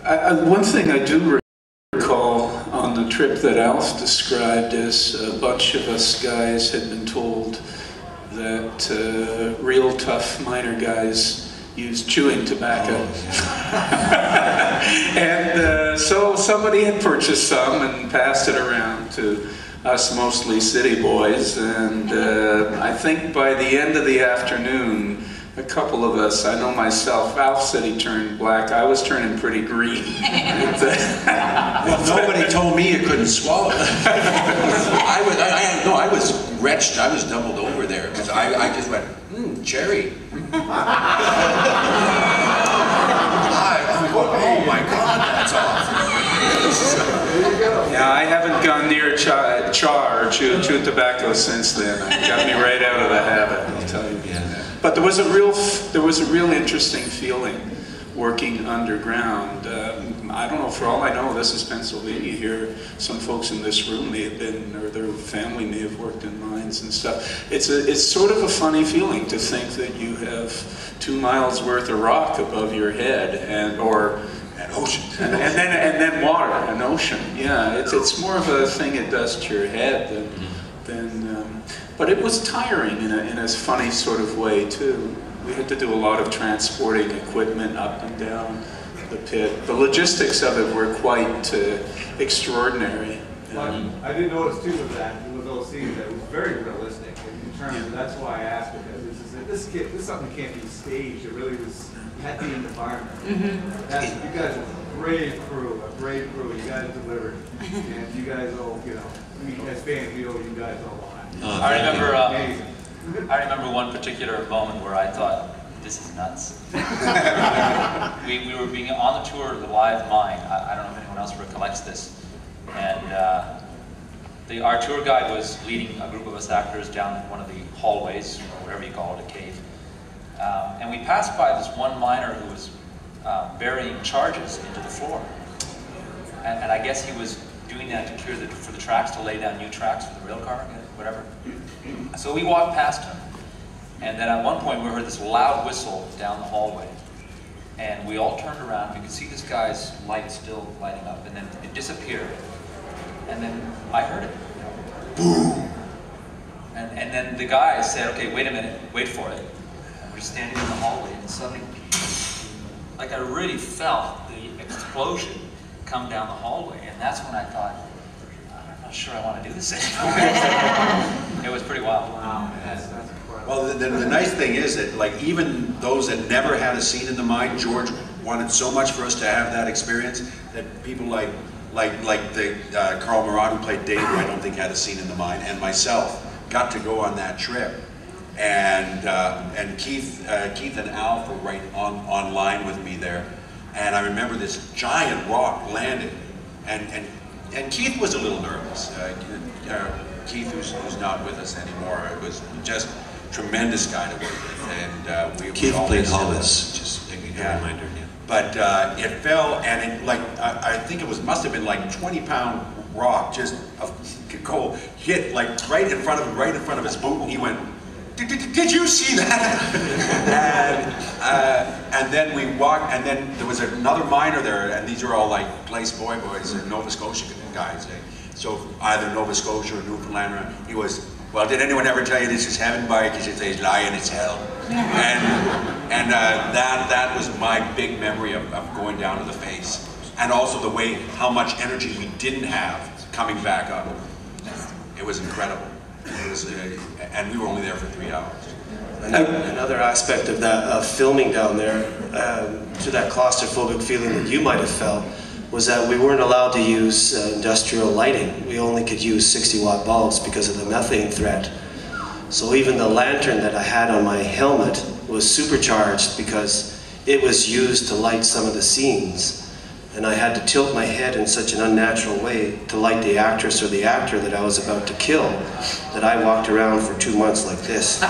One thing I do recall on the trip that Alf described is a bunch of us guys had been told that real tough miner guys used chewing tobacco. And so somebody had purchased some and passed it around to us mostly city boys, and I think by the end of the afternoon, a couple of us, I know myself, Alf said he turned black, I was turning pretty green. Well, nobody told me you couldn't swallow. I was wretched, I was doubled over there, because I just went, cherry. Oh my God, that's awesome. Yeah, I haven't gone near char or chew tobacco since then. It got me right out of the habit, I'll tell you. Yeah. But there was a real interesting feeling working underground. I don't know, for all I know, this is Pennsylvania here. Some folks in this room may have been, or their family may have worked in mines and stuff. It's sort of a funny feeling to think that you have 2 miles worth of rock above your head, and ocean, and then water, an ocean. Yeah, it's more of a thing it does to your head than but it was tiring in a funny sort of way too. We had to do a lot of transporting equipment up and down the pit. The logistics of it were quite extraordinary. Well, I did notice too with that, with those scenes, that it was very realistic in terms of, that's why I asked, because this is something that can't be staged. It really was at the environment. You guys are a brave crew, You guys delivered, and you guys owe, as fans, we owe you guys a lot. I remember one particular moment where I thought, this is nuts. we were being on the tour of the live mine. I don't know if anyone else recollects this. And our tour guide was leading a group of us actors down one of the hallways, or whatever you call it, a cave. And we passed by this one miner who was burying charges into the floor. And I guess he was doing that to clear for the tracks, to lay down new tracks for the rail car, whatever. So we walked past him, and then at one point we heard this loud whistle down the hallway, and we all turned around. We could see this guy's light still lighting up, and then it disappeared. And then I heard it, boom. And then the guy said, okay, wait a minute, wait for it. And we're standing in the hallway, and suddenly, like I really felt the explosion come down the hallway, and that's when I thought, I'm not sure I want to do this anymore. It was pretty wild. Wow, that's incredible. Well, the nice thing is that, like, even those that never had a scene in the mine, George wanted so much for us to have that experience that people like the Carl Moran, who played Dave, who I don't think had a scene in the mine, and myself got to go on that trip. And Keith and Alf were right online with me there. And I remember this giant rock landed, and Keith was a little nervous. Keith, who's not with us anymore, it was just a tremendous guy to work with. And Keith played Hollis, just a reminder. Yeah. But it fell, and I think it must have been like 20-pound rock, just a coal hit like right in front of his boot, and he went, did you see that? and then we walked, and then there was another miner there, and these are all like place boys and Nova Scotia guys. So either Nova Scotia or Newfoundland. He was, well, did anyone ever tell you this is heaven, by because if they lie and it's hell? And that was my big memory of going down to the face, and also the way how much energy we didn't have coming back up. It was incredible. It was, and we were only there for 3 hours. Another aspect of that, filming down there, to that claustrophobic feeling that you might have felt, was that we weren't allowed to use industrial lighting. We only could use 60-watt bulbs because of the methane threat. So even the lantern that I had on my helmet was supercharged because it was used to light some of the scenes. And I had to tilt my head in such an unnatural way to light the actress or the actor that I was about to kill, that I walked around for 2 months like this.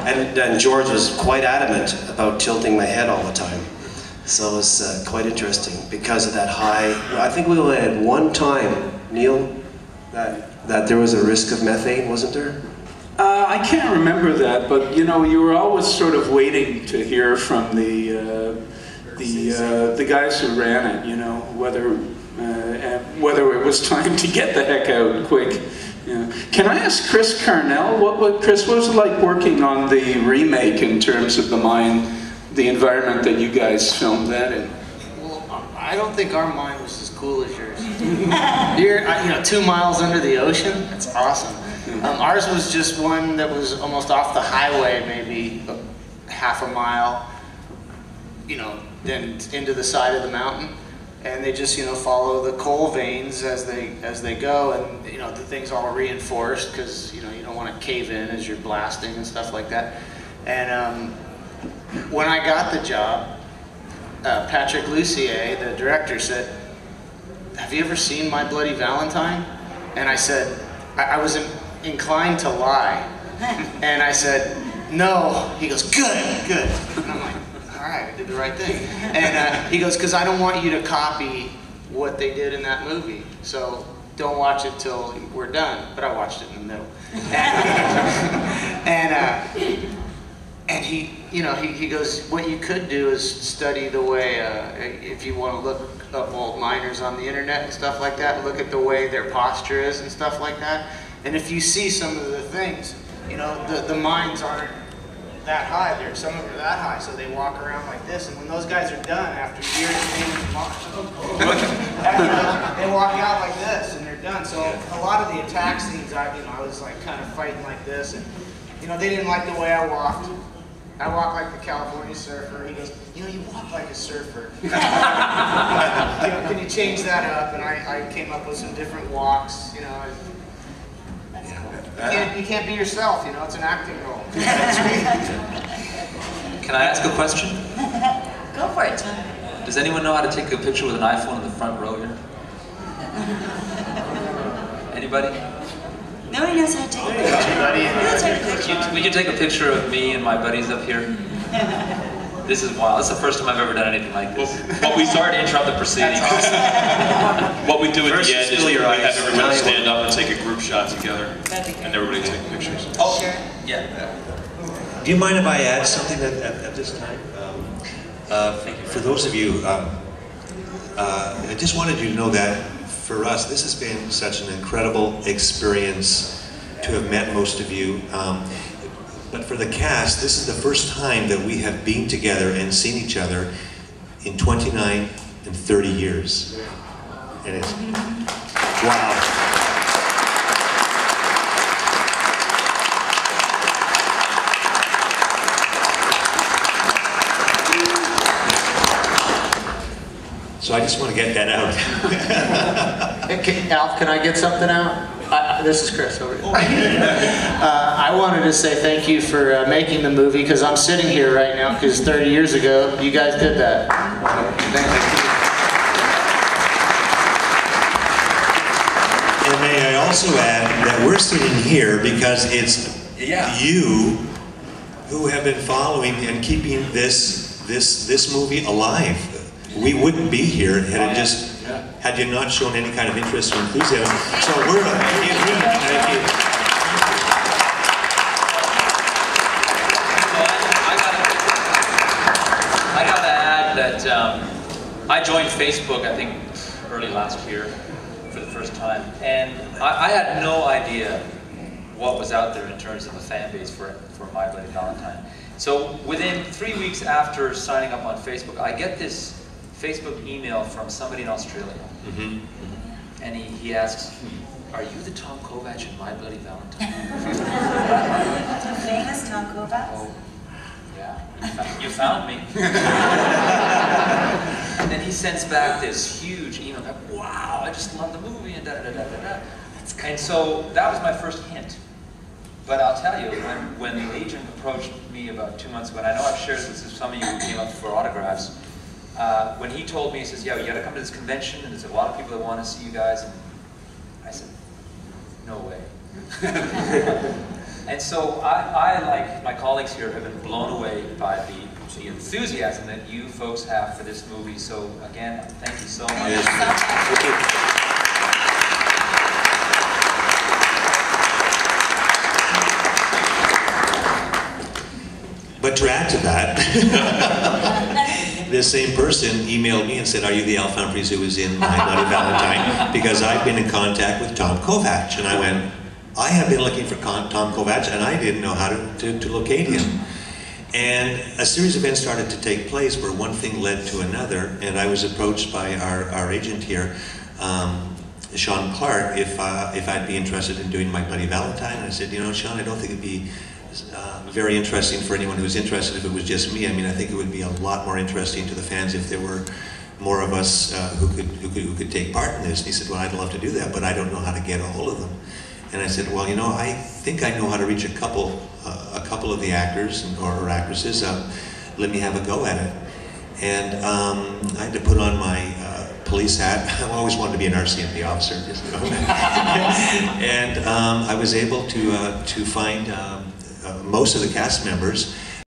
and George was quite adamant about tilting my head all the time. So it was quite interesting because of that high. I think we only had one time, Neil, that there was a risk of methane, wasn't there? I can't remember that, but you know, you were always sort of waiting to hear from the guys who ran it. You know, whether it was time to get the heck out quick. Yeah. Can I ask Chris Carnel, Chris, what was it like working on the remake in terms of the mine, the environment that you guys filmed that in? Well, I don't think our mine was as cool as yours. You're, 2 miles under the ocean. That's awesome. Ours was just one that was almost off the highway, maybe half a mile, then into the side of the mountain. And they just, follow the coal veins as they go, and the thing's all reinforced because you don't want to cave in as you're blasting and stuff like that. And when I got the job, Patrick Lussier, the director, said, "Have you ever seen My Bloody Valentine?" And I said, I was inclined to lie, and I said, "No." He goes, "Good, good." And I'm like, all right, I did the right thing. And he goes, "Because I don't want you to copy what they did in that movie, so don't watch it till we're done." But I watched it in the middle. And he goes, "What you could do is study the way, if you want to look up old miners on the internet and stuff like that, look at the way their posture is and stuff like that. And if you see some of the things, the mines aren't that high. Some of them are that high, so they walk around like this. And when those guys are done, after years of being in the they walk out like this, and they're done. So a lot of the attack scenes, I was like kind of fighting like this, and they didn't like the way I walked. I walk like the California surfer. He goes, "You walk like a surfer." Can you change that up? And I came up with some different walks. You can't be yourself, it's an acting role. Can I ask a question? Go for it, Tom. Does anyone know how to take a picture with an iPhone in the front row here? Anybody? Nobody knows how to take a picture. We can take a picture of me and my buddies up here. This is wild. This is the first time I've ever done anything like this. Well, we started to interrupt the proceedings. What we do at the end is we have everybody stand up and take a group shot together, and everybody take pictures. Oh, sure. Yeah. Do you mind if I add something at this time? For those of you, I just wanted you to know that for us, this has been such an incredible experience to have met most of you. But for the cast, this is the first time that we have been together and seen each other in 29 and 30 years. And it's, wow. So I just want to get that out. Alf, can I get something out? This is Chris over here. I wanted to say thank you for making the movie, because I'm sitting here right now because 30 years ago you guys did that. Thank you. And may I also add that we're sitting here because it's you who have been following and keeping this movie alive. We wouldn't be here had you not shown any kind of interest or enthusiasm. So we're thank you. I gotta add that I joined Facebook, I think, early last year for the first time, and I had no idea what was out there in terms of a fan base for My Bloody Valentine. So within 3 weeks after signing up on Facebook, I get this Facebook email from somebody in Australia. And he asks, "Are you the Tom Kovacs in My Bloody Valentine?" Famous Tom Kovacs? Oh, yeah. You found me. And then he sends back this huge email, like, "Wow, I just love the movie," and da-da-da-da-da. And so that was my first hint. But I'll tell you, when the agent approached me about 2 months ago, and I know I've shared this with some of you who came up for autographs, when he told me, he says, "Yeah, you gotta come to this convention, and there's a lot of people that want to see you guys," and I said, "No way." And so I, like my colleagues here, have been blown away by the enthusiasm that you folks have for this movie. So again, thank you so much. Thank you. But to add to that, this same person emailed me and said, "Are you the Alf Humphreys who was in My Bloody Valentine?" Because I've been in contact with Tom Kovacs. And I went, "I have been looking for Tom Kovacs, and I didn't know how to locate him." And a series of events started to take place where one thing led to another, and I was approached by our agent here, Sean Clark, if I'd be interested in doing My Bloody Valentine. And I said, "You know, Sean, I don't think it'd be very interesting for anyone who's interested if it was just me. I mean, I think it would be a lot more interesting to the fans if there were more of us who could take part in this." And he said, "Well, I'd love to do that, but I don't know how to get a hold of them." And I said, "Well, you know, I think I know how to reach a couple of the actors or actresses. Let me have a go at it." And I had to put on my police hat. I always wanted to be an RCMP officer, just, you know. And I was able to find most of the cast members,